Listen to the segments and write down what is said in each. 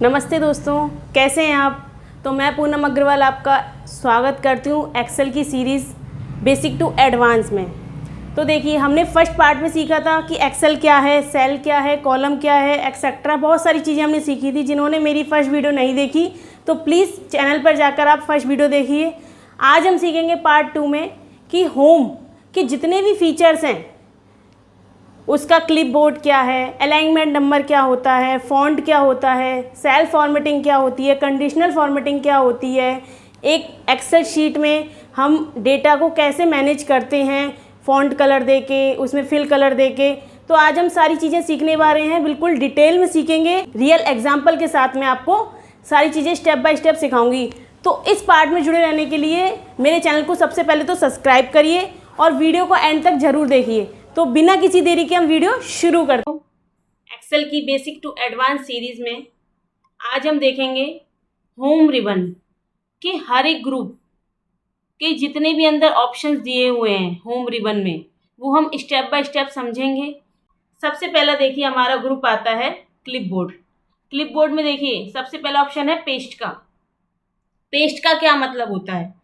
नमस्ते दोस्तों, कैसे हैं आप। तो मैं पूनम अग्रवाल आपका स्वागत करती हूँ एक्सेल की सीरीज़ बेसिक टू एडवांस में। तो देखिए, हमने फर्स्ट पार्ट में सीखा था कि एक्सेल क्या है, सेल क्या है, कॉलम क्या है, एक्सेट्रा बहुत सारी चीज़ें हमने सीखी थी। जिन्होंने मेरी फर्स्ट वीडियो नहीं देखी तो प्लीज़ चैनल पर जाकर आप फर्स्ट वीडियो देखिए। आज हम सीखेंगे पार्ट 2 में कि होम के जितने भी फीचर्स हैं उसका क्लिपबोर्ड क्या है, अलाइनमेंट नंबर क्या होता है, फ़ॉन्ट क्या होता है, सेल फॉर्मेटिंग क्या होती है, कंडीशनल फॉर्मेटिंग क्या होती है, एक एक्सेल शीट में हम डेटा को कैसे मैनेज करते हैं, फ़ॉन्ट कलर देके, उसमें फिल कलर देके। तो आज हम सारी चीज़ें सीखने वाले हैं, बिल्कुल डिटेल में सीखेंगे। रियल एग्जाम्पल के साथ में आपको सारी चीज़ें स्टेप बाय स्टेप सिखाऊंगी। तो इस पार्ट में जुड़े रहने के लिए मेरे चैनल को सबसे पहले तो सब्सक्राइब करिए और वीडियो को एंड तक ज़रूर देखिए। तो बिना किसी देरी के हम वीडियो शुरू करते हैं। एक्सेल की बेसिक टू एडवांस सीरीज़ में आज हम देखेंगे होम रिबन के हर एक ग्रुप के जितने भी अंदर ऑप्शंस दिए हुए हैं होम रिबन में, वो हम स्टेप बाय स्टेप समझेंगे। सबसे पहला देखिए, हमारा ग्रुप आता है क्लिपबोर्ड। क्लिपबोर्ड में देखिए सबसे पहला ऑप्शन है पेस्ट का। पेस्ट का क्या मतलब होता है?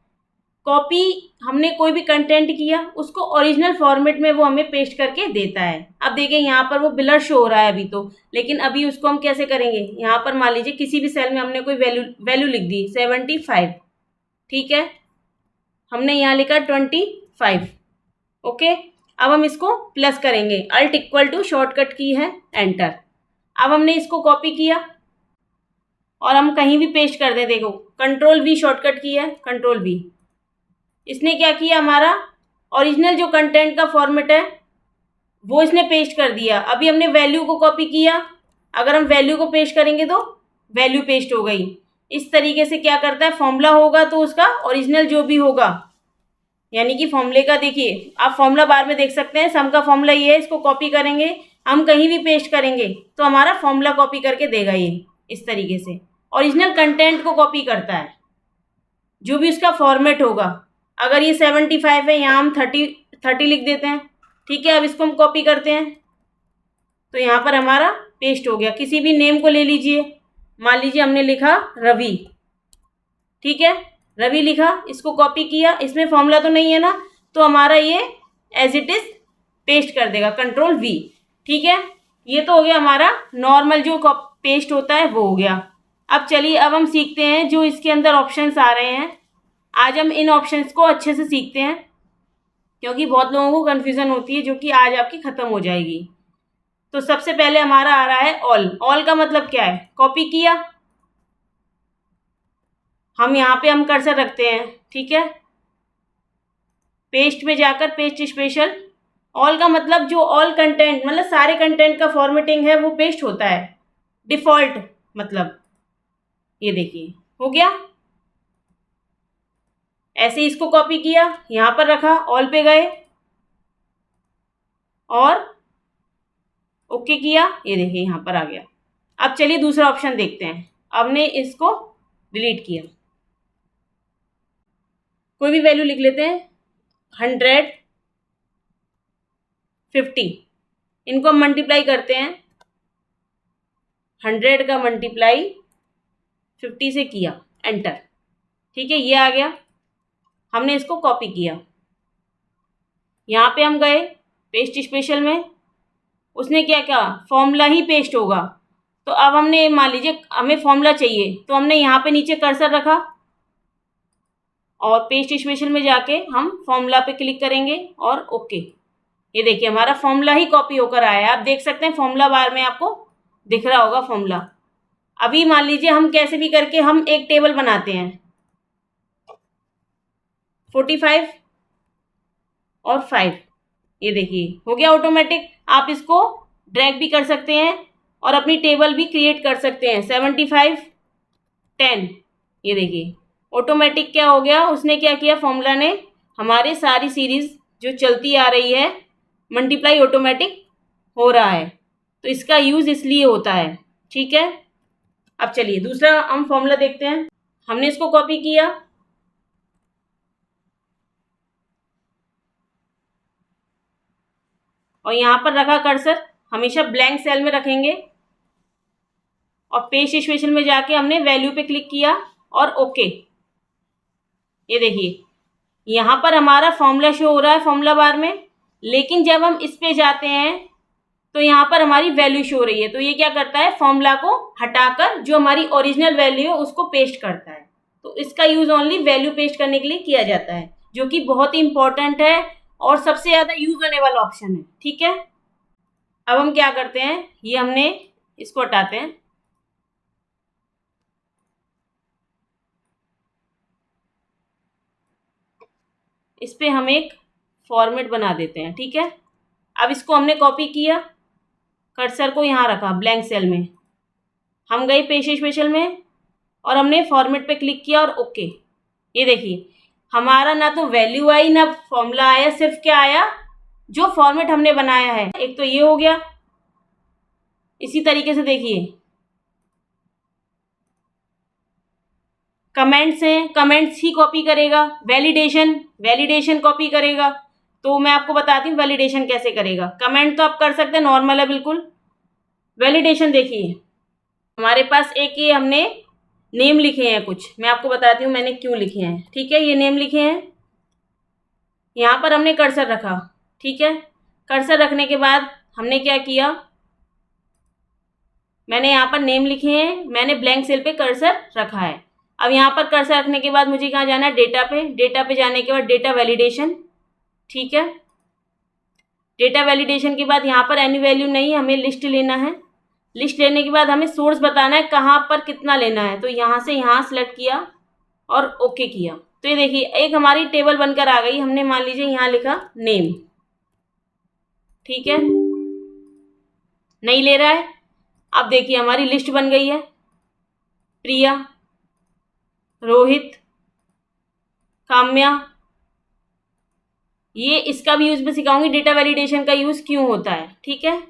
कॉपी, हमने कोई भी कंटेंट किया उसको ओरिजिनल फॉर्मेट में वो हमें पेस्ट करके देता है। अब देखिए यहाँ पर वो ब्लर शो हो रहा है अभी तो, लेकिन अभी उसको हम कैसे करेंगे। यहाँ पर मान लीजिए किसी भी सेल में हमने कोई वैल्यू लिख दी 75, ठीक है, हमने यहाँ लिखा 25, ओके। अब हम इसको प्लस करेंगे, अल्ट इक्वल टू शॉर्टकट की है एंटर। अब हमने इसको कॉपी किया और हम कहीं भी पेस्ट कर दें। देखो कंट्रोल वी शॉर्टकट की है, कंट्रोल वी। इसने क्या किया, हमारा ओरिजिनल जो कंटेंट का फॉर्मेट है वो इसने पेस्ट कर दिया। अभी हमने वैल्यू को कॉपी किया, अगर हम वैल्यू को पेस्ट करेंगे तो वैल्यू पेस्ट हो गई। इस तरीके से क्या करता है, फॉर्मूला होगा तो उसका ओरिजिनल जो भी होगा, यानी कि फॉर्मूले का देखिए आप फॉर्मूला बार में देख सकते हैं, सम का फॉर्मूला ये है, इसको कॉपी करेंगे, हम कहीं भी पेस्ट करेंगे तो हमारा फॉर्मूला कॉपी करके देगा। ये इस तरीके से ओरिजिनल कंटेंट को कॉपी करता है, जो भी उसका फॉर्मेट होगा। अगर ये 75 है, यहाँ हम 30 लिख देते हैं, ठीक है। अब इसको हम कॉपी करते हैं तो यहाँ पर हमारा पेस्ट हो गया। किसी भी नेम को ले लीजिए, मान लीजिए हमने लिखा रवि, ठीक है, रवि लिखा, इसको कॉपी किया, इसमें फॉर्मूला तो नहीं है ना, तो हमारा ये एज इट इज पेस्ट कर देगा, कंट्रोल वी, ठीक है। ये तो हो गया हमारा नॉर्मल जो पेस्ट होता है वो हो गया। अब चलिए, अब हम सीखते हैं जो इसके अंदर ऑप्शंस आ रहे हैं। आज हम इन ऑप्शंस को अच्छे से सीखते हैं, क्योंकि बहुत लोगों को कन्फ्यूज़न होती है, जो कि आज आपकी ख़त्म हो जाएगी। तो सबसे पहले हमारा आ रहा है ऑल। ऑल का मतलब क्या है, कॉपी किया, हम यहाँ पे हम कर्सर रखते हैं, ठीक है, पेस्ट में जाकर पेस्ट स्पेशल। ऑल का मतलब जो ऑल कंटेंट, मतलब सारे कंटेंट का फॉर्मेटिंग है वो पेस्ट होता है, डिफ़ॉल्ट मतलब। ये देखिए हो गया। ऐसे ही इसको कॉपी किया, यहाँ पर रखा, ऑल पे गए और ओके किया, ये देखिए यहाँ पर आ गया। अब चलिए दूसरा ऑप्शन देखते हैं। अब ने इसको डिलीट किया, कोई भी वैल्यू लिख लेते हैं, 100, 50, इनको हम मल्टीप्लाई करते हैं। 100 का मल्टीप्लाई 50 से किया, एंटर, ठीक है, ये आ गया। हमने इसको कॉपी किया, यहाँ पे हम गए पेस्ट स्पेशल में, उसने क्या किया, फॉर्मूला ही पेस्ट होगा। तो अब हमने मान लीजिए हमें फॉर्मूला चाहिए, तो हमने यहाँ पे नीचे कर्सर रखा और पेस्ट स्पेशल में जाके हम फॉर्मूला पे क्लिक करेंगे और ओके। ये देखिए हमारा फॉर्मूला ही कॉपी होकर आया है। आप देख सकते हैं फॉर्मूला बार में आपको दिख रहा होगा फॉर्मूला। अभी मान लीजिए हम कैसे भी करके हम एक टेबल बनाते हैं, 45 और 5, ये देखिए हो गया ऑटोमेटिक। आप इसको ड्रैग भी कर सकते हैं और अपनी टेबल भी क्रिएट कर सकते हैं। 75, 10, ये देखिए ऑटोमेटिक क्या हो गया, उसने क्या किया, फॉर्मूला ने हमारे सारी सीरीज जो चलती आ रही है मल्टीप्लाई ऑटोमेटिक हो रहा है। तो इसका यूज़ इसलिए होता है, ठीक है। अब चलिए दूसरा हम फॉर्मूला देखते हैं। हमने इसको कॉपी किया और यहाँ पर रखा कर्सर, हमेशा ब्लैंक सेल में रखेंगे और पेस्ट स्पेशल में जाके हमने वैल्यू पे क्लिक किया और ओके। ये देखिए यहाँ पर हमारा फॉर्मूला शो हो रहा है फॉर्मूला बार में, लेकिन जब हम इस पे जाते हैं तो यहाँ पर हमारी वैल्यू शो हो रही है। तो ये क्या करता है, फॉर्मूला को हटाकर जो हमारी ओरिजिनल वैल्यू है उसको पेस्ट करता है। तो इसका यूज ओनली वैल्यू पेस्ट करने के लिए किया जाता है, जो कि बहुत ही इंपॉर्टेंट है और सबसे ज्यादा यूज होने वाला ऑप्शन है। ठीक है, अब हम क्या करते हैं, ये हमने इसको हटाते हैं। इस पे हम एक फॉर्मेट बना देते हैं। ठीक है, अब इसको हमने कॉपी किया, कर्सर को यहाँ रखा ब्लैंक सेल में, हम गए पेज स्पेशल में और हमने फॉर्मेट पे क्लिक किया और ओके। ये देखिए हमारा ना तो वैल्यू आई ना फॉर्मूला आया, सिर्फ क्या आया, जो फॉर्मेट हमने बनाया है। एक तो ये हो गया। इसी तरीके से देखिए कमेंट्स हैं, कमेंट्स ही कॉपी करेगा, वैलिडेशन कॉपी करेगा। तो मैं आपको बताती हूँ वैलिडेशन कैसे करेगा। कमेंट तो आप कर सकते हैं, नॉर्मल है बिल्कुल। वैलिडेशन देखिए हमारे पास एक ये हमने नेम लिखे हैं कुछ, मैं आपको बताती हूँ मैंने क्यों लिखे हैं। ठीक है, ये नेम लिखे हैं, यहाँ पर हमने कर्सर रखा। ठीक है, कर्सर रखने के बाद हमने क्या किया, मैंने यहाँ पर नेम लिखे हैं, मैंने ब्लैंक सेल पे कर्सर रखा है। अब यहाँ पर कर्सर रखने के बाद मुझे कहाँ जाना है, डेटा पे। डेटा पे जाने के बाद डेटा वैलिडेशन। ठीक है, डेटा वैलिडेशन के बाद यहाँ पर एनी वैल्यू नहीं, हमें लिस्ट लेना है। लिस्ट लेने के बाद हमें सोर्स बताना है कहाँ पर कितना लेना है। तो यहाँ से यहाँ सेलेक्ट किया और ओके किया। तो ये देखिए एक हमारी टेबल बनकर आ गई। हमने मान लीजिए यहाँ लिखा नेम। ठीक है, नहीं ले रहा है। अब देखिए हमारी लिस्ट बन गई है, प्रिया, रोहित, काम्या। ये इसका भी यूज मैं सिखाऊंगी, डेटा वैलिडेशन का यूज क्यों होता है। ठीक है,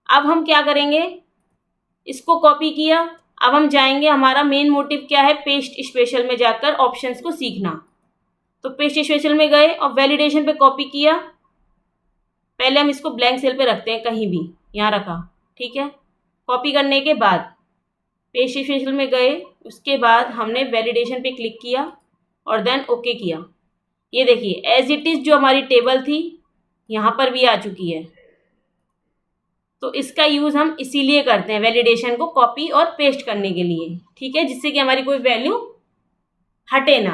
अब हम क्या करेंगे, इसको कॉपी किया। अब हम जाएंगे, हमारा मेन मोटिव क्या है, पेस्ट स्पेशल में जाकर ऑप्शंस को सीखना। तो पेस्ट स्पेशल में गए और वैलिडेशन पे कॉपी किया। पहले हम इसको ब्लैंक सेल पे रखते हैं, कहीं भी यहाँ रखा। ठीक है, कॉपी करने के बाद पेस्ट स्पेशल में गए, उसके बाद हमने वैलिडेशन पे क्लिक किया और देन ओके किया। ये देखिए एज इट इज़ जो हमारी टेबल थी यहाँ पर भी आ चुकी है। तो इसका यूज़ हम इसीलिए करते हैं, वैलिडेशन को कॉपी और पेस्ट करने के लिए। ठीक है, जिससे कि हमारी कोई वैल्यू हटे ना।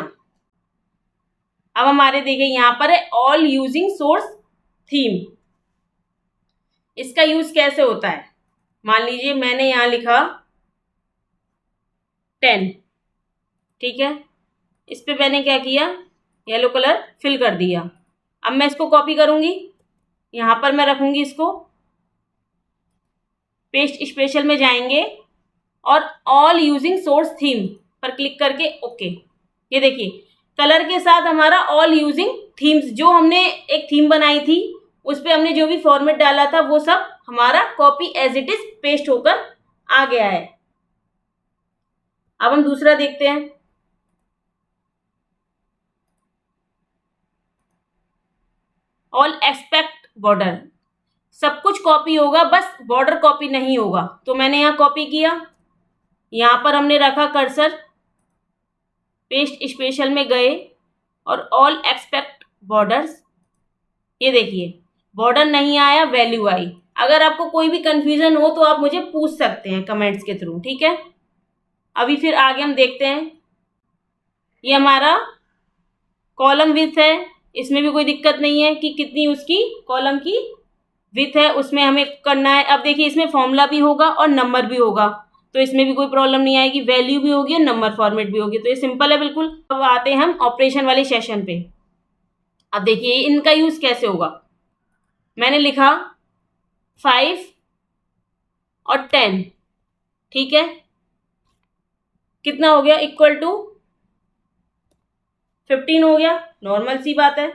अब हमारे देखिए यहाँ पर है ऑल यूजिंग सोर्स थीम। इसका यूज कैसे होता है, मान लीजिए मैंने यहाँ लिखा 10। ठीक है, इस पे मैंने क्या किया, येलो कलर फिल कर दिया। अब मैं इसको कॉपी करूंगी, यहाँ पर मैं रखूंगी इसको, पेस्ट स्पेशल में जाएंगे और ऑल यूजिंग सोर्स थीम पर क्लिक करके ओके। ये देखिए कलर के साथ हमारा ऑल यूजिंग थीम्स, जो हमने एक थीम बनाई थी उस पर हमने जो भी फॉर्मेट डाला था वो सब हमारा copy as it is paste होकर आ गया है। अब हम दूसरा देखते हैं। ऑल एक्सपेक्ट बॉर्डर, सब कुछ कॉपी होगा, बस बॉर्डर कॉपी नहीं होगा। तो मैंने यहाँ कॉपी किया, यहाँ पर हमने रखा कर्सर, पेस्ट स्पेशल में गए और ऑल एक्सपेक्ट बॉर्डर्स। ये देखिए बॉर्डर नहीं आया, वैल्यू आई। अगर आपको कोई भी कंफ्यूजन हो तो आप मुझे पूछ सकते हैं कमेंट्स के थ्रू। ठीक है, अभी फिर आगे हम देखते हैं। ये हमारा कॉलम विड्थ है, इसमें भी कोई दिक्कत नहीं है कि कितनी उसकी कॉलम की विड्थ है, उसमें हमें करना है। अब देखिए इसमें फॉर्मूला भी होगा और नंबर भी होगा, तो इसमें भी कोई प्रॉब्लम नहीं आएगी, वैल्यू भी होगी और नंबर फॉर्मेट भी होगी। तो ये सिंपल है बिल्कुल। अब आते हैं हम ऑपरेशन वाले सेशन पे। अब देखिए इनका यूज कैसे होगा। मैंने लिखा 5 और 10। ठीक है, कितना हो गया, इक्वल टू 15 हो गया, नॉर्मल सी बात है।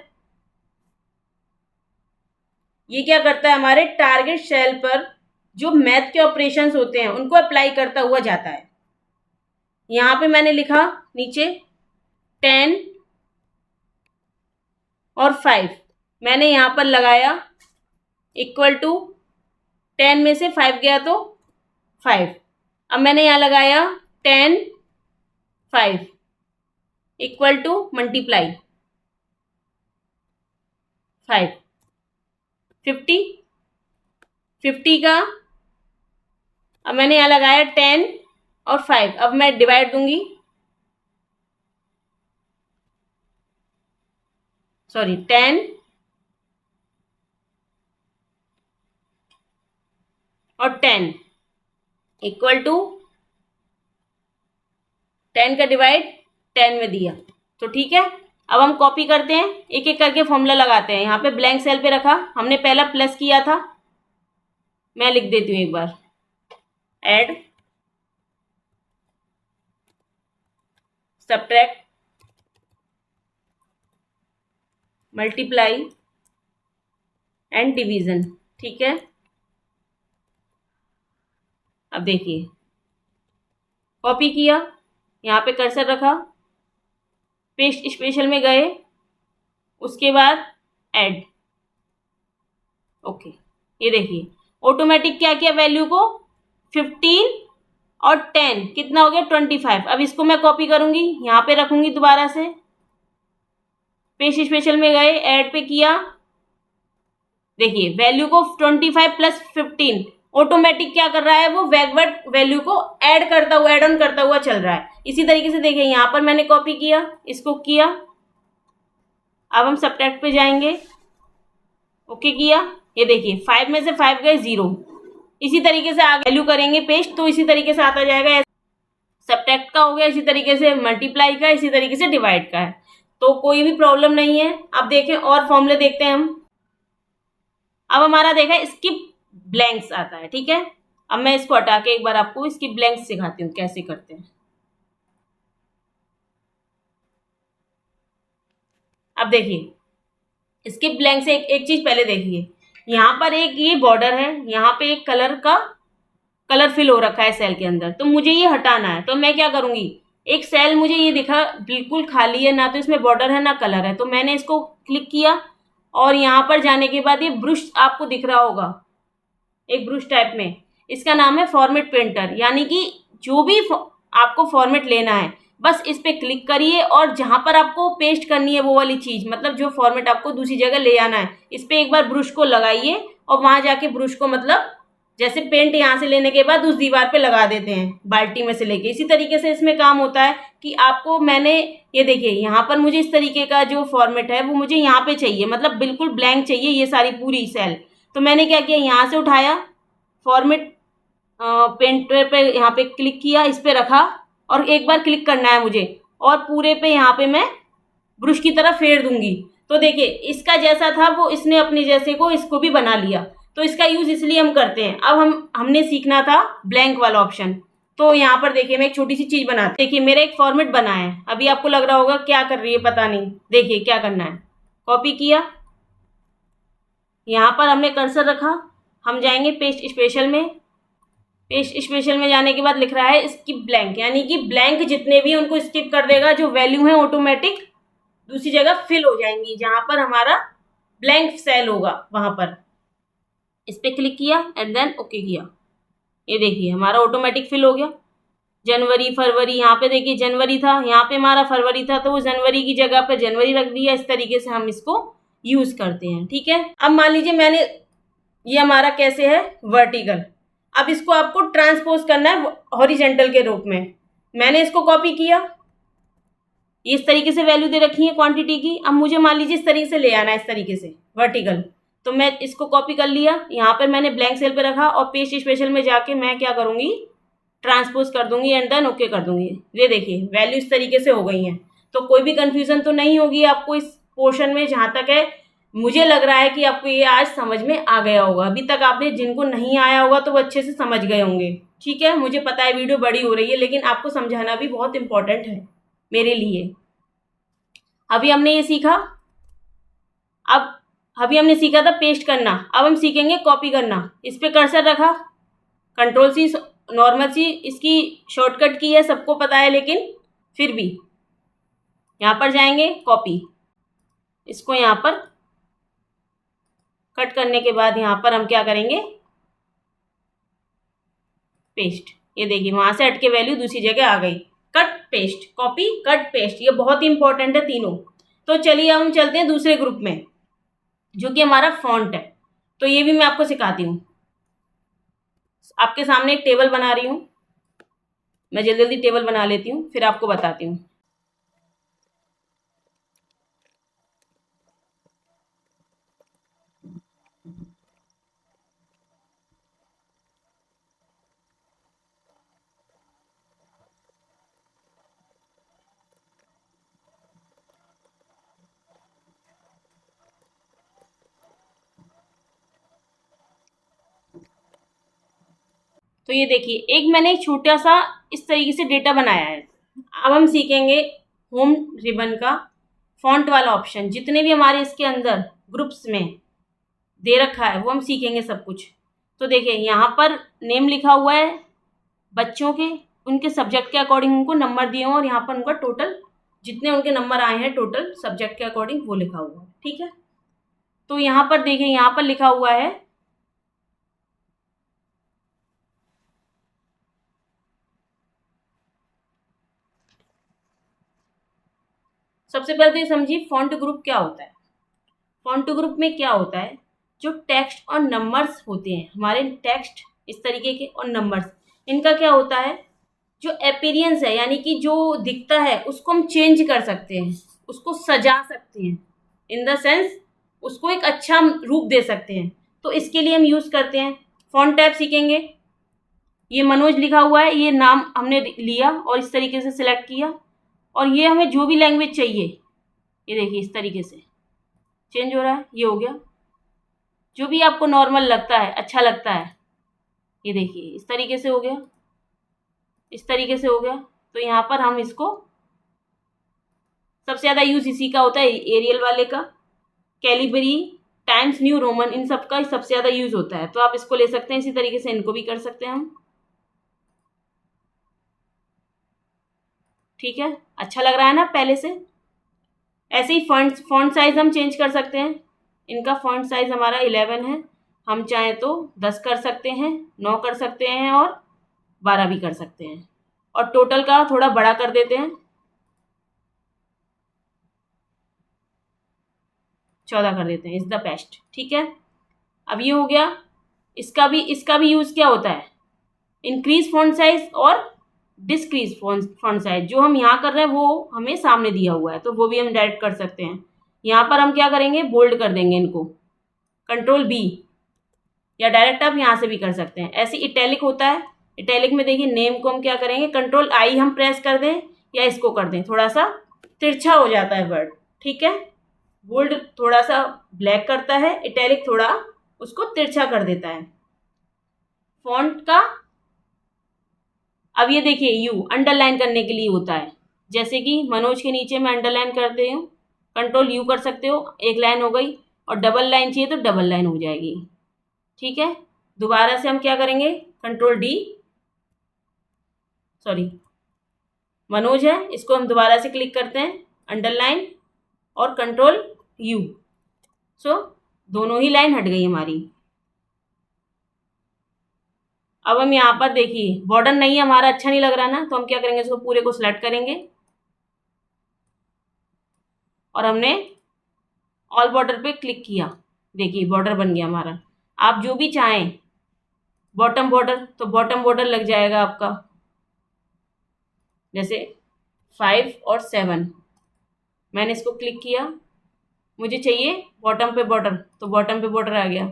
ये क्या करता है, हमारे टारगेट सेल पर जो मैथ के ऑपरेशंस होते हैं उनको अप्लाई करता हुआ जाता है। यहाँ पे मैंने लिखा नीचे 10 और 5, मैंने यहाँ पर लगाया इक्वल टू 10 में से 5 गया तो 5। अब मैंने यहाँ लगाया 10 5 इक्वल टू मल्टीप्लाई 5 50 का। अब मैंने यहाँ लगाया 10 और 5। अब मैं डिवाइड दूंगी, सॉरी 10 और 10 इक्वल टू 10 का डिवाइड 10 में दिया, तो ठीक है। अब हम कॉपी करते हैं, एक एक करके फॉर्मूला लगाते हैं। यहाँ पे ब्लैंक सेल पे रखा, हमने पहला प्लस किया था, मैं लिख देती हूँ एक बार, add subtract multiply and division, ठीक है। अब देखिए कॉपी किया, यहाँ पे कर्सर रखा, पेस्ट स्पेशल में गए, उसके बाद ऐड, ओके। ये देखिए ऑटोमेटिक क्या किया, वैल्यू को 15 और 10 कितना हो गया 25। अब इसको मैं कॉपी करूंगी, यहाँ पे रखूंगी, दोबारा से पेस्ट स्पेशल में गए, ऐड पे किया, देखिए वैल्यू को 25 प्लस 15 ऑटोमेटिक क्या कर रहा है, वो बैकवर्ड वैल्यू को ऐड करता हुआ, ऐड ऑन करता हुआ चल रहा है। इसी तरीके से देखिए यहाँ पर मैंने कॉपी किया, इसको किया, अब हम सब्ट्रैक्ट पे जाएंगे, ओके किया, ये देखिए 5 में से 5 गए 0। इसी तरीके से आगे वैल्यू करेंगे पेस्ट, तो इसी तरीके से आता जाएगा। सब्ट्रैक्ट का हो गया, इसी तरीके से मल्टीप्लाई का, इसी तरीके से डिवाइड का है, तो कोई भी प्रॉब्लम नहीं है। अब देखें और फॉर्मूले देखते हैं हम। अब हमारा देखा स्किप ब्लैंक्स आता है, ठीक है। अब मैं इसको हटा के एक बार आपको स्किप ब्लैंक्स सिखाती हूँ कैसे करते हैं। अब देखिए स्किप ब्लैंक से एक चीज पहले देखिए, यहाँ पर एक ये बॉर्डर है, यहाँ पे एक कलर फिल हो रखा है सेल के अंदर, तो मुझे ये हटाना है। तो मैं क्या करूंगी, एक सेल मुझे ये दिखा बिल्कुल खाली है, ना तो इसमें बॉर्डर है ना कलर है, तो मैंने इसको क्लिक किया और यहाँ पर जाने के बाद ये ब्रश आपको दिख रहा होगा, एक ब्रश टाइप में, इसका नाम है फॉर्मेट पेंटर। यानी कि जो भी आपको फॉर्मेट लेना है बस इस पे क्लिक करिए और जहां पर आपको पेस्ट करनी है वो वाली चीज, मतलब जो फॉर्मेट आपको दूसरी जगह ले आना है, इस पे एक बार ब्रश को लगाइए और वहां जाके ब्रश को, मतलब जैसे पेंट यहाँ से लेने के बाद उस दीवार पे लगा देते हैं बाल्टी में से लेके, इसी तरीके से इसमें काम होता है कि आपको, मैंने ये देखिए यहाँ पर मुझे इस तरीके का जो फॉर्मेट है वो मुझे यहाँ पे चाहिए, मतलब बिल्कुल ब्लैंक चाहिए ये सारी पूरी सेल। तो मैंने क्या किया, यहाँ से उठाया, फॉर्मेट पेंटर पे यहाँ पे क्लिक किया, इस पे रखा और एक बार क्लिक करना है मुझे, और पूरे पे यहाँ पे मैं ब्रश की तरह फेर दूंगी। तो देखिए इसका जैसा था वो इसने अपने जैसे को इसको भी बना लिया। तो इसका यूज इसलिए हम करते हैं। अब हमने सीखना था ब्लैंक वाला ऑप्शन। तो यहाँ पर देखिए मैं एक छोटी सी चीज बनाती, देखिए मेरा एक फॉर्मेट बना है। अभी आपको लग रहा होगा क्या कर रही है पता नहीं, देखिए क्या करना है, कॉपी किया, यहाँ पर हमने कर्सर रखा, हम जाएंगे पेस्ट स्पेशल में, पेस्ट स्पेशल में जाने के बाद लिख रहा है स्किप ब्लैंक, यानी कि ब्लैंक जितने भी उनको स्किप कर देगा, जो वैल्यू है ऑटोमेटिक दूसरी जगह फिल हो जाएंगी, जहां पर हमारा ब्लैंक सेल होगा वहां पर। इस पे क्लिक किया एंड देन ओके किया, ये देखिए हमारा ऑटोमेटिक फिल हो गया। जनवरी फरवरी, यहाँ पे देखिए जनवरी था, यहाँ पे हमारा फरवरी था, तो वो जनवरी की जगह पे जनवरी रख दिया। इस तरीके से हम इसको यूज करते हैं, ठीक है। अब मान लीजिए मैंने, ये हमारा कैसे है वर्टिकल, अब इसको आपको ट्रांसपोज करना है हॉरिजेंटल के रूप में। मैंने इसको कॉपी किया, इस तरीके से वैल्यू दे रखी है क्वांटिटी की। अब मुझे मान लीजिए इस तरीके से ले आना है, इस तरीके से वर्टिकल, तो मैं इसको कॉपी कर लिया, यहाँ पर मैंने ब्लैंक सेल पे रखा और पेस्ट स्पेशल में जाके मैं क्या करूँगी, ट्रांसपोज कर दूंगी एंड देन ओके कर दूंगी। ये देखिए वैल्यू इस तरीके से हो गई हैं। तो कोई भी कंफ्यूजन तो नहीं होगी आपको इस पोर्शन में। जहाँ तक है मुझे लग रहा है कि आपको ये आज समझ में आ गया होगा। अभी तक आपने, जिनको नहीं आया होगा तो वो अच्छे से समझ गए होंगे, ठीक है। मुझे पता है वीडियो बड़ी हो रही है, लेकिन आपको समझाना भी बहुत इंपॉर्टेंट है मेरे लिए। अभी हमने ये सीखा, अभी हमने सीखा था पेस्ट करना, अब हम सीखेंगे कॉपी करना। इस पे कर्सर रखा, कंट्रोल सी, नॉर्मल सी इसकी शॉर्टकट की है, सबको पता है, लेकिन फिर भी यहाँ पर जाएंगे कॉपी, इसको यहाँ पर कट करने के बाद यहाँ पर हम क्या करेंगे, पेस्ट। ये देखिए वहाँ से हट के वैल्यू दूसरी जगह आ गई। Cut paste, copy cut paste, ये बहुत ही इंपॉर्टेंट है तीनों। तो चलिए हम चलते हैं दूसरे ग्रुप में, जो कि हमारा फॉन्ट है। तो ये भी मैं आपको सिखाती हूँ। आपके सामने एक टेबल बना रही हूँ, मैं जल्दी जल्दी टेबल बना लेती हूँ, फिर आपको बताती हूँ। तो ये देखिए एक मैंने छोटा सा इस तरीके से डेटा बनाया है। अब हम सीखेंगे होम रिबन का फॉन्ट वाला ऑप्शन। जितने भी हमारे इसके अंदर ग्रुप्स में दे रखा है वो हम सीखेंगे सब कुछ। तो देखिए यहाँ पर नेम लिखा हुआ है बच्चों के, उनके सब्जेक्ट के अकॉर्डिंग उनको नंबर दिए हुए और यहाँ पर उनका टोटल जितने उनके नंबर आए हैं टोटल सब्जेक्ट के अकॉर्डिंग वो लिखा हुआ है। ठीक है, तो यहाँ पर देखिए यहाँ पर लिखा हुआ है सबसे पहले तो ये समझिए फॉन्ट ग्रुप क्या होता है। फॉन्ट ग्रुप में क्या होता है, जो टेक्स्ट और नंबर्स होते हैं हमारे, टेक्स्ट इस तरीके के और नंबर्स, इनका क्या होता है, जो अपीयरेंस है यानी कि जो दिखता है उसको हम चेंज कर सकते हैं, उसको सजा सकते हैं, इन द सेंस उसको एक अच्छा रूप दे सकते हैं। तो इसके लिए हम यूज़ करते हैं फॉन्ट टैब। सीखेंगे, ये मनोज लिखा हुआ है, ये नाम हमने लिया और इस तरीके से सिलेक्ट किया, और ये हमें जो भी लैंग्वेज चाहिए, ये देखिए इस तरीके से चेंज हो रहा है, ये हो गया। जो भी आपको नॉर्मल लगता है, अच्छा लगता है, ये देखिए इस तरीके से हो गया, इस तरीके से हो गया। तो यहाँ पर हम इसको, सबसे ज़्यादा यूज़ इसी का होता है, एरियल वाले का, कैलिबरी, टाइम्स न्यू रोमन, इन सब का सबसे ज़्यादा यूज़ होता है। तो आप इसको ले सकते हैं, इसी तरीके से इनको भी कर सकते हैं हम। ठीक है, अच्छा लग रहा है ना पहले से। ऐसे ही फॉन्ट साइज़ हम चेंज कर सकते हैं। इनका फॉन्ट साइज़ हमारा 11 है, हम चाहें तो 10 कर सकते हैं, 9 कर सकते हैं और 12 भी कर सकते हैं, और टोटल का थोड़ा बड़ा कर देते हैं, 14 कर देते हैं, इज़ द बेस्ट। ठीक है, अब ये हो गया। इसका भी यूज़ क्या होता है, इंक्रीज फॉन्ट साइज और डिस्क्रीज फॉन्ट साइज। जो हम यहाँ कर रहे हैं वो हमें सामने दिया हुआ है, तो वो भी हम डायरेक्ट कर सकते हैं। यहाँ पर हम क्या करेंगे, बोल्ड कर देंगे इनको, कंट्रोल बी, या डायरेक्ट आप यहाँ से भी कर सकते हैं। ऐसे इटैलिक होता है, इटैलिक में देखिए नेम को हम क्या करेंगे, कंट्रोल आई हम प्रेस कर दें या इसको कर दें, थोड़ा सा तिरछा हो जाता है वर्ड। ठीक है, बोल्ड थोड़ा सा ब्लैक करता है, इटैलिक थोड़ा उसको तिरछा कर देता है फॉन्ट का। अब ये देखिए यू अंडरलाइन करने के लिए होता है, जैसे कि मनोज के नीचे मैं अंडरलाइन करते हूँ, कंट्रोल यू कर सकते हो, एक लाइन हो गई, और डबल लाइन चाहिए तो डबल लाइन हो जाएगी। ठीक है, दोबारा से हम क्या करेंगे, कंट्रोल डी, सॉरी मनोज है, इसको हम दोबारा से क्लिक करते हैं, अंडरलाइन और कंट्रोल यू, सो दोनों ही लाइन हट गई हमारी। अब हम यहाँ पर देखिए बॉर्डर नहीं है हमारा, अच्छा नहीं लग रहा ना, तो हम क्या करेंगे, इसको पूरे को सिलेक्ट करेंगे और हमने ऑल बॉर्डर पे क्लिक किया, देखिए बॉर्डर बन गया हमारा। आप जो भी चाहें बॉटम बॉर्डर, तो बॉटम बॉर्डर लग जाएगा आपका, जैसे 5 और 7 मैंने इसको क्लिक किया, मुझे चाहिए बॉटम पे बॉर्डर, तो बॉटम पे बॉर्डर आ गया।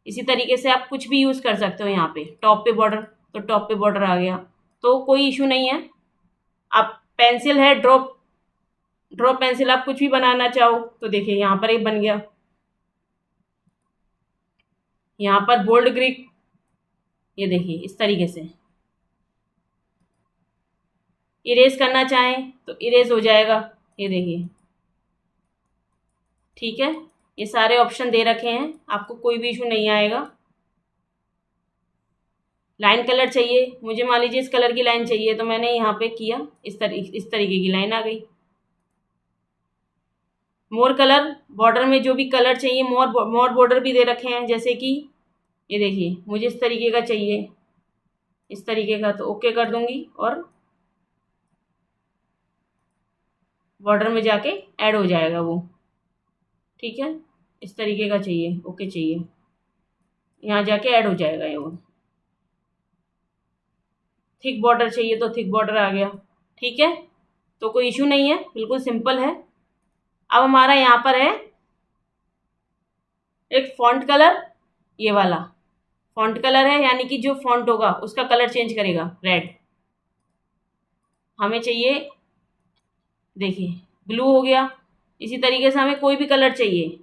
इसी तरीके से आप कुछ भी यूज़ कर सकते हो, यहाँ पे टॉप पे बॉर्डर, तो टॉप पे बॉर्डर आ गया, तो कोई इशू नहीं है। आप पेंसिल है, ड्रॉ पेंसिल, आप कुछ भी बनाना चाहो तो देखिए यहाँ पर एक बन गया। यहाँ पर बोल्ड ग्रीक, ये देखिए इस तरीके से इरेज करना चाहें तो इरेज हो जाएगा, ये देखिए। ठीक है, ये सारे ऑप्शन दे रखे हैं, आपको कोई भी इशू नहीं आएगा। लाइन कलर चाहिए, मुझे मान लीजिए इस कलर की लाइन चाहिए, तो मैंने यहाँ पे किया, इस तरीके की लाइन आ गई। मोर कलर, बॉर्डर में जो भी कलर चाहिए, मोर बॉर्डर भी दे रखे हैं, जैसे कि ये देखिए मुझे इस तरीके का चाहिए, इस तरीके का, तो ओके कर दूंगी और बॉर्डर में जाके ऐड हो जाएगा वो। ठीक है, इस तरीके का चाहिए, ओके चाहिए, यहाँ जाके ऐड हो जाएगा ये वो। थिक बॉर्डर चाहिए तो थिक बॉर्डर आ गया। ठीक है, तो कोई इशू नहीं है, बिल्कुल सिंपल है। अब हमारा यहाँ पर है एक फॉन्ट कलर, ये वाला फॉन्ट कलर है, यानी कि जो फॉन्ट होगा उसका कलर चेंज करेगा, रेड हमें चाहिए। देखिए ब्लू हो गया, इसी तरीके से हमें कोई भी कलर चाहिए,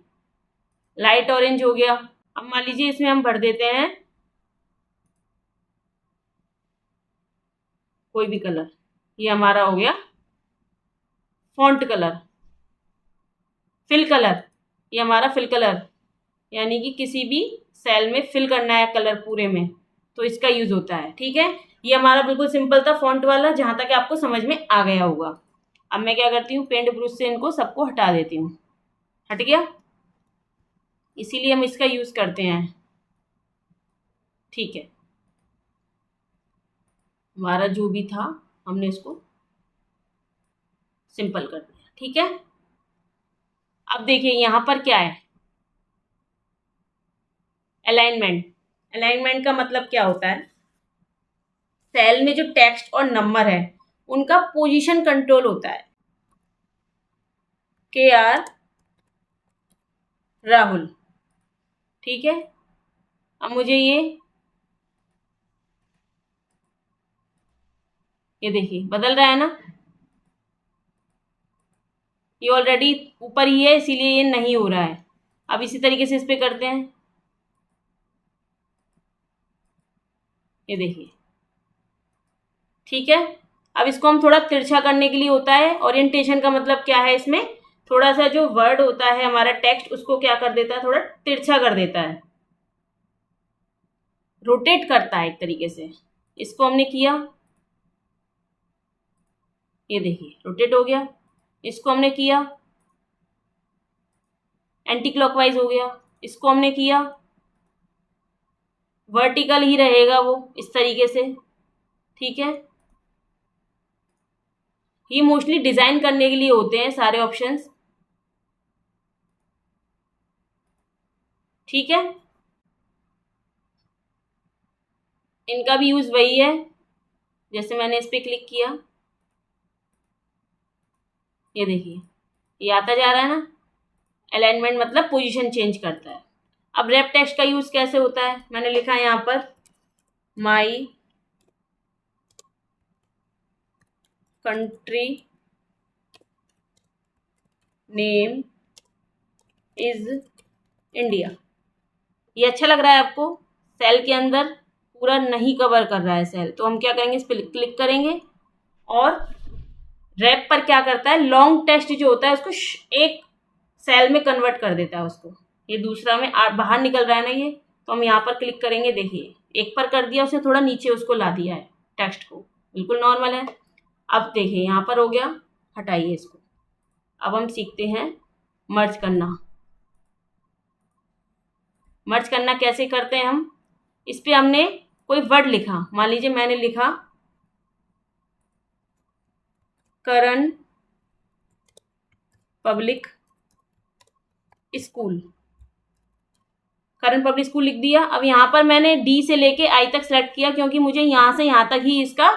लाइट ऑरेंज हो गया। अब मान लीजिए इसमें हम भर देते हैं कोई भी कलर, ये हमारा हो गया फॉन्ट कलर। फिल कलर, ये हमारा फिल कलर, यानी कि किसी भी सेल में फिल करना है कलर पूरे में, तो इसका यूज होता है। ठीक है, ये हमारा बिल्कुल सिंपल था फॉन्ट वाला, जहां तक आपको समझ में आ गया होगा। अब मैं क्या करती हूँ, पेंट ब्रश से इनको सबको हटा देती हूँ। हट गया, इसीलिए हम इसका यूज करते हैं। ठीक है, हमारा जो भी था हमने इसको सिंपल कर दिया। ठीक है, अब देखिए यहाँ पर क्या है, अलाइनमेंट। अलाइनमेंट का मतलब क्या होता है, सेल में जो टेक्स्ट और नंबर है उनका पोजीशन कंट्रोल होता है। KR राहुल। ठीक है, अब मुझे ये देखिए बदल रहा है ना, ये ऑलरेडी ऊपर ही है इसीलिए ये नहीं हो रहा है। अब इसी तरीके से इस पे करते हैं, ये देखिए। ठीक है, अब इसको हम थोड़ा तिरछा करने के लिए होता है। ओरिएंटेशन का मतलब क्या है, इसमें थोड़ा सा जो वर्ड होता है हमारा टेक्स्ट, उसको क्या कर देता है, थोड़ा तिरछा कर देता है, रोटेट करता है एक तरीके से। इसको हमने किया, ये देखिए रोटेट हो गया। इसको हमने किया, एंटी क्लॉकवाइज हो गया। इसको हमने किया, वर्टिकल ही रहेगा वो इस तरीके से। ठीक है, ये मोस्टली डिजाइन करने के लिए होते हैं सारे ऑप्शंस। ठीक है, इनका भी यूज वही है, जैसे मैंने इस पे क्लिक किया, ये देखिए ये आता जा रहा है ना। अलाइनमेंट मतलब पोजीशन चेंज करता है। अब रैप टेक्स्ट का यूज कैसे होता है, मैंने लिखा है यहाँ पर my country name is India. ये अच्छा लग रहा है आपको, सेल के अंदर पूरा नहीं कवर कर रहा है सेल, तो हम क्या करेंगे, इस पर क्लिक करेंगे। और रैप पर क्या करता है, लॉन्ग टेक्स्ट जो होता है उसको एक सेल में कन्वर्ट कर देता है उसको। ये दूसरा में बाहर निकल रहा है ना ये, तो हम यहाँ पर क्लिक करेंगे। देखिए एक पर कर दिया, उसे थोड़ा नीचे उसको ला दिया है टेक्स्ट को, बिल्कुल नॉर्मल है। अब देखिए यहाँ पर हो गया, हटाइए इसको। अब हम सीखते हैं मर्ज करना। मर्ज करना कैसे करते हैं हम, इस पे हमने कोई वर्ड लिखा, मान लीजिए मैंने लिखा करण पब्लिक स्कूल। करण पब्लिक स्कूल लिख दिया। अब यहाँ पर मैंने डी से लेके आई तक सेलेक्ट किया, क्योंकि मुझे यहाँ से यहाँ तक ही इसका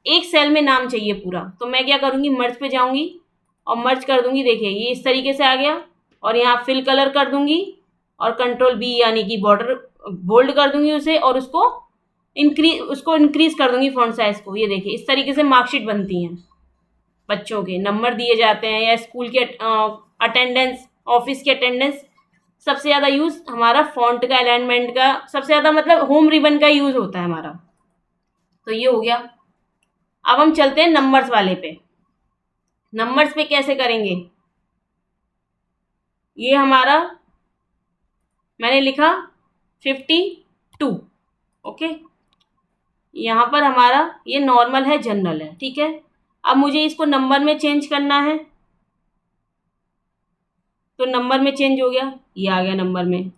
एक सेल में नाम चाहिए पूरा। तो मैं क्या करूँगी, मर्ज पे जाऊँगी और मर्ज कर दूँगी। देखिए ये इस तरीके से आ गया, और यहाँ फिल कलर कर दूँगी और कंट्रोल B यानी कि बॉर्डर बोल्ड कर दूँगी उसे, और उसको इंक्रीज कर दूँगी फॉन्ट साइज को। ये देखिए इस तरीके से मार्कशीट बनती हैं, बच्चों के नंबर दिए जाते हैं, या स्कूल के अटेंडेंस, ऑफिस की अटेंडेंस। सबसे ज़्यादा यूज़ हमारा फॉन्ट का, अलाइनमेंट का सबसे ज़्यादा मतलब होम रिबन का यूज़ होता है हमारा। तो ये हो गया। अब हम चलते हैं नंबर्स वाले पे। नंबर्स पे कैसे करेंगे, ये हमारा मैंने लिखा 52। ओके, यहाँ पर हमारा ये नॉर्मल है, जनरल है। ठीक है, अब मुझे इसको नंबर में चेंज करना है, तो नंबर में चेंज हो गया, ये आ गया नंबर में।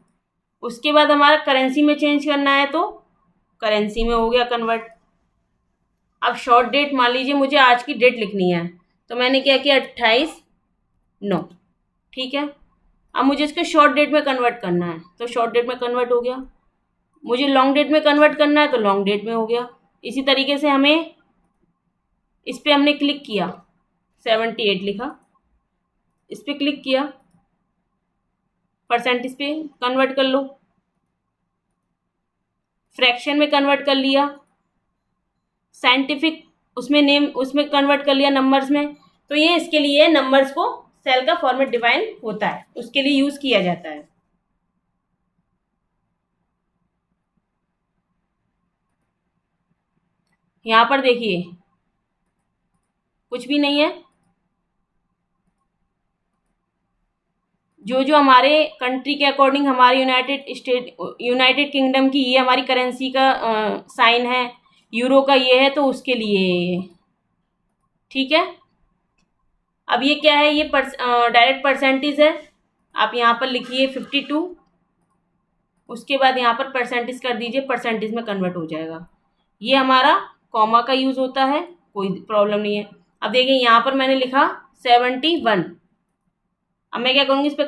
उसके बाद हमारा करेंसी में चेंज करना है, तो करेंसी में हो गया कन्वर्ट। अब शॉर्ट डेट मान लीजिए मुझे आज की डेट लिखनी है, तो मैंने क्या किया 28/9, ठीक है। अब मुझे इसको शॉर्ट डेट में कन्वर्ट करना है, तो शॉर्ट डेट में कन्वर्ट हो गया। मुझे लॉन्ग डेट में कन्वर्ट करना है, तो लॉन्ग डेट में हो गया। इसी तरीके से हमें इस पर हमने क्लिक किया, 78 लिखा, इस पर क्लिक किया, परसेंटेज पे कन्वर्ट कर लो, फ्रैक्शन में कन्वर्ट कर लिया, साइंटिफिक उसमें नेम उसमें कन्वर्ट कर लिया नंबर्स में। तो ये इसके लिए नंबर्स को सेल का फॉर्मेट डिफाइन होता है, उसके लिए यूज किया जाता है। यहां पर देखिए कुछ भी नहीं है, जो जो हमारे कंट्री के अकॉर्डिंग हमारे यूनाइटेड किंगडम की ये हमारी करेंसी का साइन है, यूरो का ये है, तो उसके लिए ठीक है। अब ये क्या है, ये डायरेक्ट परसेंटेज है। आप यहाँ पर लिखिए 52, उसके बाद यहाँ पर परसेंटेज कर दीजिए, परसेंटेज में कन्वर्ट हो जाएगा। ये हमारा कॉमा का यूज़ होता है, कोई प्रॉब्लम नहीं है। अब देखिए यहाँ पर मैंने लिखा 71। अब मैं क्या करूँगी, इस पर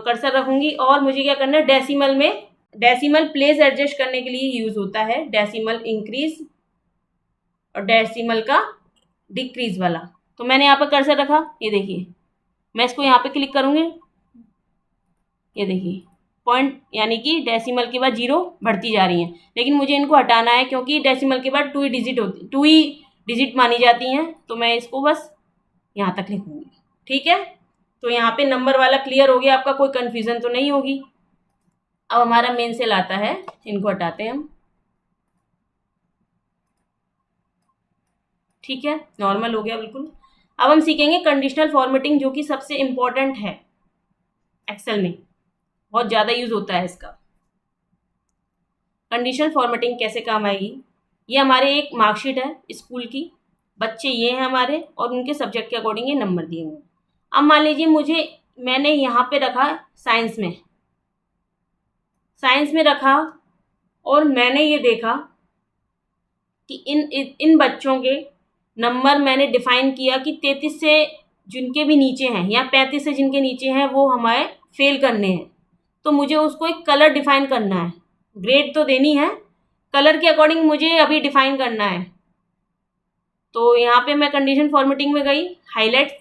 कर्सर रखूँगी और मुझे क्या करना है, डेसिमल में, डेसिमल प्लेस एडजस्ट करने के लिए यूज़ होता है, डेसिमल इंक्रीज और डेसिमल का डिक्रीज वाला। तो मैंने यहाँ पर कर्सर रखा, ये देखिए मैं इसको यहाँ पे क्लिक करूँगी, ये देखिए पॉइंट यानी कि डेसिमल के बाद 0 बढ़ती जा रही हैं, लेकिन मुझे इनको हटाना है क्योंकि डेसिमल के बाद 2 ही डिजिट मानी जाती हैं। तो मैं इसको बस यहाँ तक लिखूँगी, ठीक है। तो यहाँ पे नंबर वाला क्लियर हो गया, आपका कोई कन्फ्यूज़न तो नहीं होगी। अब हमारा मेन सेल आता है, इनको हटाते हैं हम, ठीक है, नॉर्मल हो गया बिल्कुल। अब हम सीखेंगे कंडीशनल फॉर्मेटिंग, जो कि सबसे इम्पोर्टेंट है एक्सेल में, बहुत ज़्यादा यूज़ होता है इसका। कंडीशनल फॉर्मेटिंग कैसे काम आएगी, ये हमारे एक मार्कशीट है स्कूल की, बच्चे ये हैं हमारे और उनके सब्जेक्ट के अकॉर्डिंग ये नंबर दिए हुए हैं। अब मान लीजिए मैंने यहाँ पे रखा साइंस में रखा और मैंने ये देखा कि इन बच्चों के नंबर मैंने डिफाइन किया कि 33 से जिनके भी नीचे हैं या 35 से जिनके नीचे हैं वो हमारे फेल करने हैं। तो मुझे उसको एक कलर डिफाइन करना है, ग्रेड तो देनी है, कलर के अकॉर्डिंग मुझे अभी डिफाइन करना है। तो यहाँ पे मैं कंडीशन फॉर्मेटिंग में गई, हाईलाइट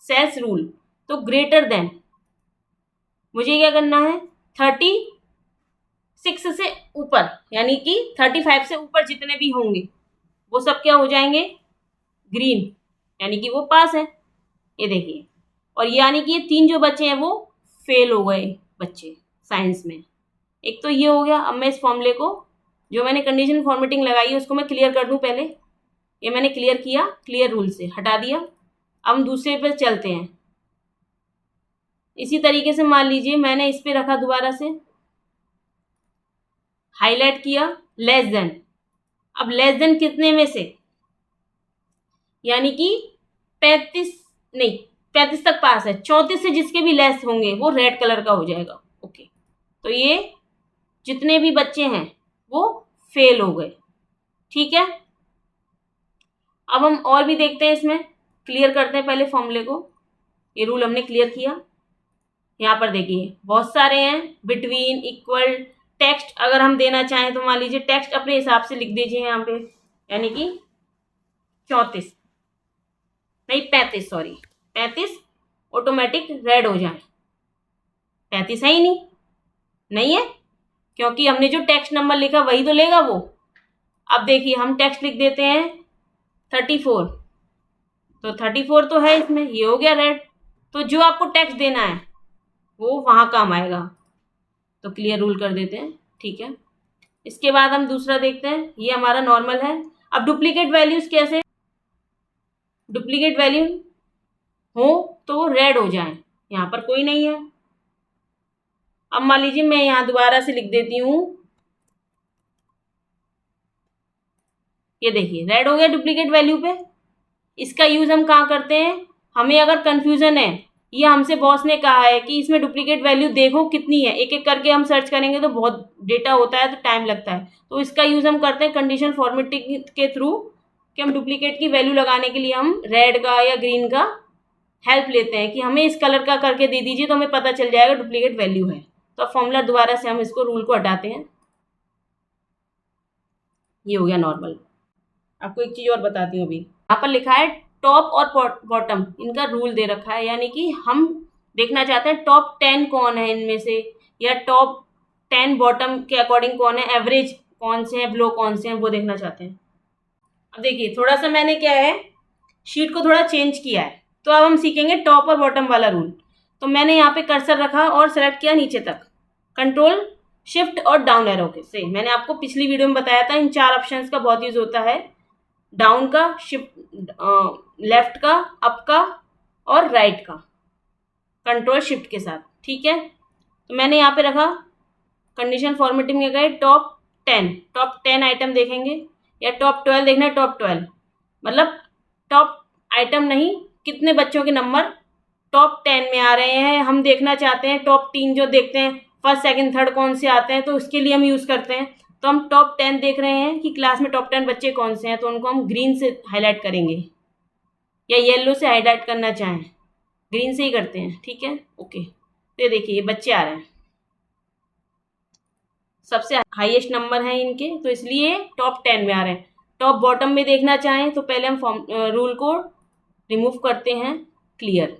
सेल्स रूल, तो ग्रेटर देन मुझे क्या करना है, 36 से ऊपर यानी कि 35 से ऊपर जितने भी होंगे वो सब क्या हो जाएंगे, ग्रीन, यानी कि वो पास है, ये देखिए। और यानी कि ये 3 जो बच्चे हैं वो फेल हो गए बच्चे साइंस में। एक तो ये हो गया। अब मैं इस फॉर्मूले को, जो मैंने कंडीशन फॉर्मेटिंग लगाई है, उसको मैं क्लियर कर दूं पहले। ये मैंने क्लियर किया, क्लियर रूल से हटा दिया। अब हम दूसरे पे चलते हैं। इसी तरीके से मान लीजिए मैंने इस पे रखा, दोबारा से हाईलाइट किया, लेस देन। अब लेस देन कितने में से, यानी कि 35 तक पास है, 34 से जिसके भी लेस होंगे वो रेड कलर का हो जाएगा। ओके, तो ये जितने भी बच्चे हैं वो फेल हो गए, ठीक है। अब हम और भी देखते हैं, इसमें क्लियर करते हैं पहले फॉर्मूले को। ये रूल हमने क्लियर किया। यहाँ पर देखिए बहुत सारे हैं, बिटवीन, इक्वल, टेक्स्ट अगर हम देना चाहें तो मान लीजिए टेक्स्ट अपने हिसाब से लिख दीजिए यहाँ पे, यानी कि 35 ऑटोमेटिक रेड हो जाए। 35 है ही नहीं है, क्योंकि हमने जो टेक्स्ट नंबर लिखा वही तो लेगा वो। अब देखिए हम टेक्स्ट लिख देते हैं 34, तो 34 तो है इसमें, ये हो गया रेड। तो जो आपको टेक्स्ट देना है वो वहाँ काम आएगा, तो क्लियर रूल कर देते हैं, ठीक है। इसके बाद हम दूसरा देखते हैं, ये हमारा नॉर्मल है। अब डुप्लीकेट वैल्यूज कैसे, डुप्लीकेट वैल्यू हो तो रेड हो जाए, यहाँ पर कोई नहीं है। अब मान लीजिए मैं यहाँ दोबारा से लिख देती हूँ, ये देखिए रेड हो गया डुप्लीकेट वैल्यू पे। इसका यूज हम कहाँ करते हैं, हमें अगर कंफ्यूजन है, ये हमसे बॉस ने कहा है कि इसमें डुप्लीकेट वैल्यू देखो कितनी है, एक एक करके हम सर्च करेंगे तो बहुत डेटा होता है तो टाइम लगता है, तो इसका यूज हम करते हैं कंडीशन फॉर्मेटिंग के थ्रू। कि हम डुप्लीकेट की वैल्यू लगाने के लिए हम रेड का या ग्रीन का हेल्प लेते हैं कि हमें इस कलर का करके दे दीजिए तो हमें पता चल जाएगा डुप्लीकेट वैल्यू है। तो अब फॉर्मूला दोबारा से हम इसको रूल को हटाते हैं। ये हो गया नॉर्मल। आपको एक चीज़ और बताती हूँ, अभी यहाँ पर लिखा है टॉप और बॉटम, इनका रूल दे रखा है, यानी कि हम देखना चाहते हैं टॉप 10 कौन है इनमें से, या टॉप 10 बॉटम के अकॉर्डिंग कौन है, एवरेज कौन से हैं, बिलो कौन से हैं, वो देखना चाहते हैं। अब देखिए थोड़ा सा मैंने क्या है, शीट को थोड़ा चेंज किया है। तो अब हम सीखेंगे टॉप और बॉटम वाला रूल। तो मैंने यहाँ पे कर्सर रखा और सेलेक्ट किया नीचे तक, कंट्रोल शिफ्ट और डाउन एरो के से। मैंने आपको पिछली वीडियो में बताया था इन 4 ऑप्शंस का बहुत यूज होता है, डाउन का, शिफ्ट, लेफ्ट का, अप का और राइट का, कंट्रोल शिफ्ट के साथ। ठीक है, तो मैंने यहाँ पे रखा कंडीशन फॉर्मेटिंग में गए टॉप 10 आइटम देखेंगे, या टॉप 12 देखना है, टॉप 12 मतलब टॉप आइटम नहीं, कितने बच्चों के नंबर टॉप 10 में आ रहे हैं हम देखना चाहते हैं। टॉप 3 जो देखते हैं फर्स्ट सेकंड थर्ड कौन से आते हैं, तो उसके लिए हम यूज़ करते हैं। तो हम टॉप 10 देख रहे हैं कि क्लास में टॉप 10 बच्चे कौन से हैं, तो उनको हम ग्रीन से हाईलाइट करेंगे, या येलो से हाईलाइट करना चाहें, ग्रीन से ही करते हैं। ठीक है, ओके। तो ये देखिए ये बच्चे आ रहे हैं, सबसे हाईएस्ट नंबर हैं इनके, तो इसलिए टॉप 10 में आ रहे हैं। टॉप बॉटम में देखना चाहें तो पहले हम रूल को रिमूव करते हैं, क्लियर,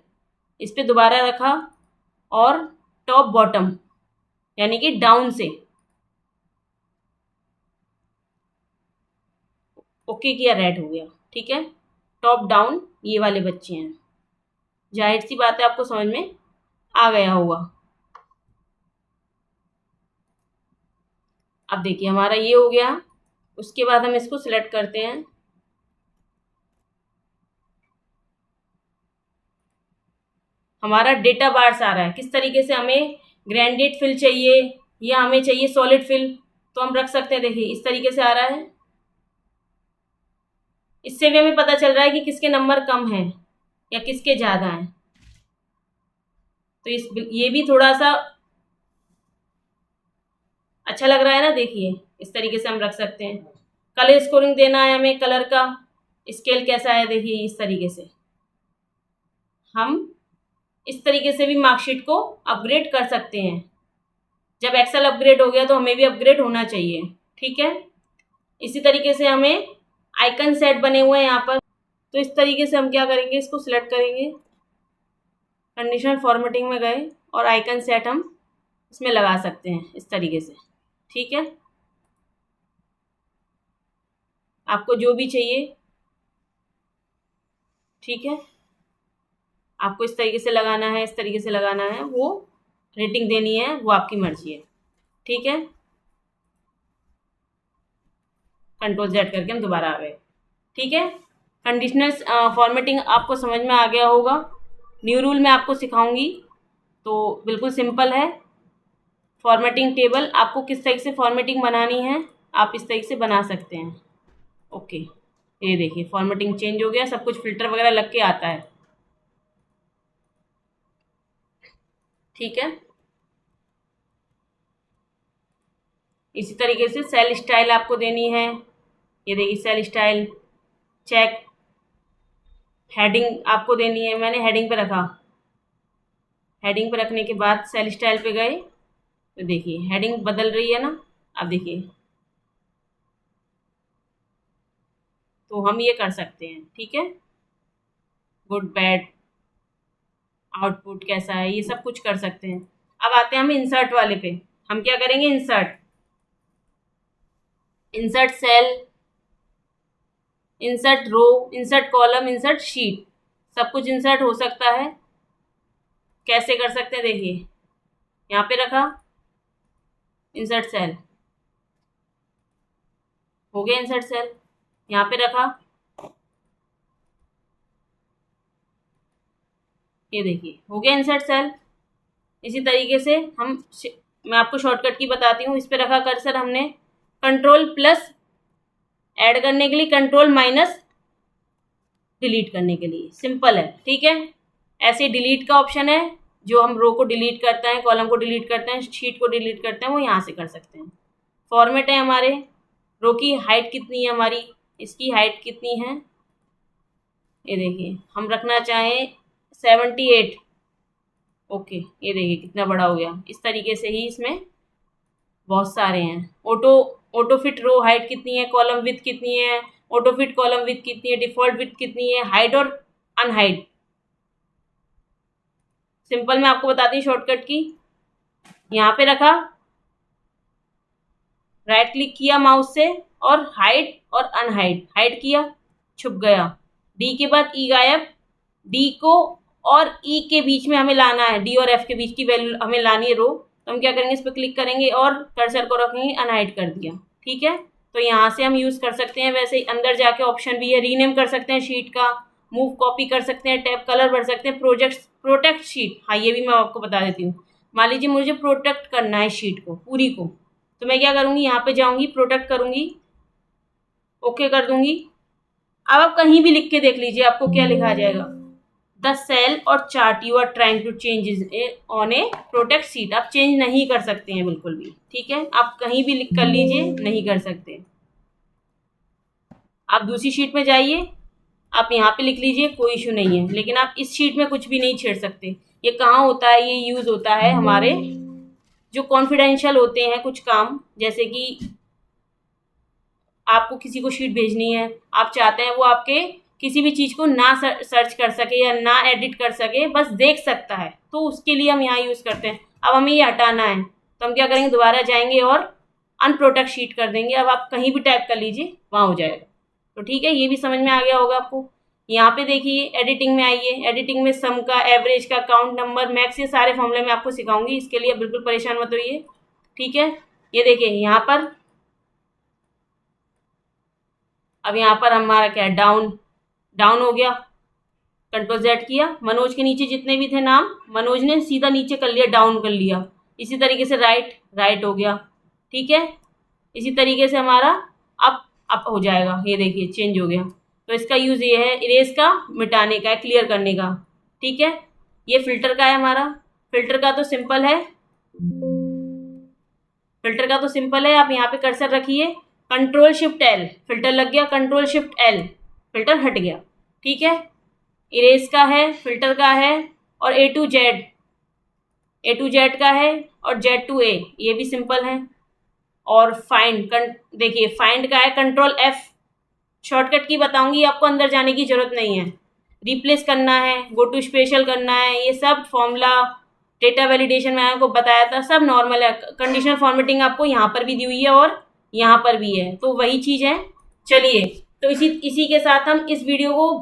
इस पर दोबारा रखा और टॉप बॉटम यानी कि डाउन से ओके किया, रेड हो गया। ठीक है, टॉप डाउन ये वाले बच्चे हैं, जाहिर सी बात है आपको समझ में आ गया होगा। अब देखिए हमारा ये हो गया, उसके बाद हम इसको सिलेक्ट करते हैं। हमारा डेटा बार्स आ रहा है, किस तरीके से हमें ग्रेडेड फिल चाहिए या हमें चाहिए सॉलिड फिल, तो हम रख सकते हैं। देखिए इस तरीके से आ रहा है, इससे भी हमें पता चल रहा है कि किसके नंबर कम हैं या किसके ज़्यादा हैं। तो ये भी थोड़ा सा अच्छा लग रहा है ना, देखिए इस तरीके से हम रख सकते हैं। कलर स्कोरिंग देना है हमें, कलर का स्केल कैसा है, देखिए इस तरीके से हम इस तरीके से भी मार्कशीट को अपग्रेड कर सकते हैं। जब एक्सेल अपग्रेड हो गया तो हमें भी अपग्रेड होना चाहिए। ठीक है, इसी तरीके से हमें आइकन सेट बने हुए हैं यहाँ पर, तो इस तरीके से हम क्या करेंगे, इसको सिलेक्ट करेंगे, कंडीशनल फॉर्मेटिंग में गए और आइकन सेट हम इसमें लगा सकते हैं इस तरीके से। ठीक है, आपको जो भी चाहिए, ठीक है, आपको इस तरीके से लगाना है, इस तरीके से लगाना है, वो रेटिंग देनी है, वो आपकी मर्जी है। ठीक है, कंट्रोल जेड करके हम दोबारा आ गए। ठीक है, कंडीशनल फॉर्मेटिंग आपको समझ में आ गया होगा। न्यू रूल मैं आपको सिखाऊंगी, तो बिल्कुल सिंपल है। फॉर्मेटिंग टेबल आपको किस तरीके से फॉर्मेटिंग बनानी है, आप इस तरीके से बना सकते हैं। ओके, ये देखिए फॉर्मेटिंग चेंज हो गया, सब कुछ फिल्टर वगैरह लग के आता है। ठीक है, इसी तरीके से सेल स्टाइल आपको देनी है। ये देखिए सेल स्टाइल, चेक, हेडिंग आपको देनी है, मैंने हेडिंग पे रखा। हेडिंग पे रखने के बाद सेल स्टाइल पे गए तो देखिए हेडिंग बदल रही है ना। अब देखिए, तो हम ये कर सकते हैं। ठीक है, गुड बैड, आउटपुट कैसा है, ये सब कुछ कर सकते हैं। अब आते हैं हम इंसर्ट वाले पे। हम क्या करेंगे, insert, insert cell, insert row, insert column, insert sheet, सब कुछ इंसर्ट हो सकता है। कैसे कर सकते हैं, देखिए यहाँ पे रखा, इंसर्ट सेल हो गया, इंसर्ट सेल यहाँ पे रखा, ये देखिए हो गया इंसर्ट सेल। इसी तरीके से मैं आपको शॉर्टकट की बताती हूँ। इस पे रखा कर्सर हमने, कंट्रोल प्लस ऐड करने के लिए, कंट्रोल माइनस डिलीट करने के लिए, सिंपल है। ठीक है, ऐसे डिलीट का ऑप्शन है, जो हम रो को डिलीट करते हैं, कॉलम को डिलीट करते हैं, शीट को डिलीट करते हैं, वो यहाँ से कर सकते हैं। फॉर्मेट है हमारे, रो की हाइट कितनी है हमारी, इसकी हाइट कितनी है, ये देखिए हम रखना चाहें 78। ओके, ये देखिए कितना बड़ा हो गया। इस तरीके से ही इसमें बहुत सारे हैं। ऑटो फिट रो हाइट कितनी है, कॉलम विड्थ कितनी है, ऑटो फिट कॉलम विड्थ कितनी है, डिफॉल्ट विड्थ कितनी है, हाइट और अनहाइट। सिंपल मैं आपको बताती हूँ शॉर्टकट की। यहाँ पे रखा, राइट क्लिक किया माउस से और हाइट और अनहाइट, हाइट किया, छुप गया। डी के बाद ई गायब, डी को और ई के बीच में हमें लाना है, डी और एफ के बीच की वैल्यू हमें लानी है रो। तो हम क्या करेंगे, इस पर क्लिक करेंगे और कर्सर को रखेंगे, अनहाइड कर दिया। ठीक है, तो यहाँ से हम यूज़ कर सकते हैं। वैसे ही अंदर जाके ऑप्शन भी है, रीनेम कर सकते हैं शीट का, मूव कॉपी कर सकते हैं, टैब कलर भर सकते हैं, प्रोटेक्ट शीट। हाँ, ये भी मैं आपको बता देती हूँ। मान लीजिए मुझे प्रोटेक्ट करना है शीट को पूरी को, तो मैं क्या करूँगी, यहाँ पे जाऊँगी, प्रोटेक्ट करूँगी, ओके कर दूँगी। अब आप कहीं भी लिख के देख लीजिए आपको क्या लिखा आ जाएगा, the cell or chart you are trying to change on a protect sheet. आप चेंज नहीं कर सकते हैं बिल्कुल भी। ठीक है, आप कहीं भी लिख कर लीजिए, नहीं कर सकते। आप दूसरी शीट में जाइए, आप यहाँ पे लिख लीजिए, कोई इशू नहीं है। लेकिन आप इस शीट में कुछ भी नहीं छेड़ सकते। ये कहाँ होता है, ये यूज़ होता है हमारे जो कॉन्फिडेंशियल होते हैं कुछ काम, जैसे कि आपको किसी को शीट भेजनी है, आप चाहते हैं वो आपके किसी भी चीज़ को ना सर्च कर सके या ना एडिट कर सके, बस देख सकता है, तो उसके लिए हम यहाँ यूज़ करते हैं। अब हमें ये हटाना है, तो हम क्या करेंगे, दोबारा जाएंगे और अनप्रोटेक्ट शीट कर देंगे। अब आप कहीं भी टाइप कर लीजिए, वहाँ हो जाएगा। तो ठीक है, ये भी समझ में आ गया होगा आपको। यहाँ पे देखिए एडिटिंग में आइए, एडिटिंग में सम का, एवरेज का, काउंट नंबर, मैक्स, ये सारे फॉर्मूले मैं आपको सिखाऊंगी। इसके लिए बिल्कुल परेशान मत होइए। ठीक है, ये देखिए यहाँ पर, अब यहाँ पर हमारा क्या है, डाउन हो गया, कंट्रोल जेड किया। मनोज के नीचे जितने भी थे नाम, मनोज ने सीधा नीचे कर लिया, डाउन कर लिया। इसी तरीके से राइट हो गया। ठीक है, इसी तरीके से हमारा अप हो जाएगा। ये देखिए चेंज हो गया। तो इसका यूज़ ये है, इरेज का, मिटाने का है, क्लियर करने का। ठीक है, ये फिल्टर का है हमारा। फिल्टर का तो सिंपल है, आप यहाँ पे कर्सर रखिए, कंट्रोल शिफ्ट एल, फिल्टर लग गया, कंट्रोल शिफ्ट एल, फिल्टर हट गया। ठीक है, इरेज का है, फिल्टर का है, और ए टू जेड का है, और जेड टू ए, ये भी सिंपल है। और फाइंड, देखिए फाइंड का है, कंट्रोल एफ। शॉर्टकट की बताऊंगी आपको, अंदर जाने की जरूरत नहीं है। रिप्लेस करना है, गो टू स्पेशल करना है, ये सब फॉर्मूला, डेटा वैलिडेशन मैंने आपको बताया था, सब नॉर्मल है। कंडीशनल फॉर्मेटिंग आपको यहाँ पर भी दी हुई है और यहाँ पर भी है, तो वही चीज़ है। चलिए, तो इसी के साथ हम इस वीडियो को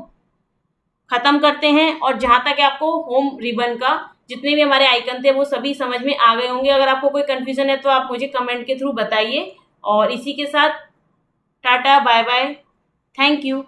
ख़त्म करते हैं। और जहाँ तक आपको होम रिबन का जितने भी हमारे आइकन थे वो सभी समझ में आ गए होंगे। अगर आपको कोई कन्फ्यूज़न है तो आप मुझे कमेंट के थ्रू बताइए। और इसी के साथ tata, bye bye, thank you.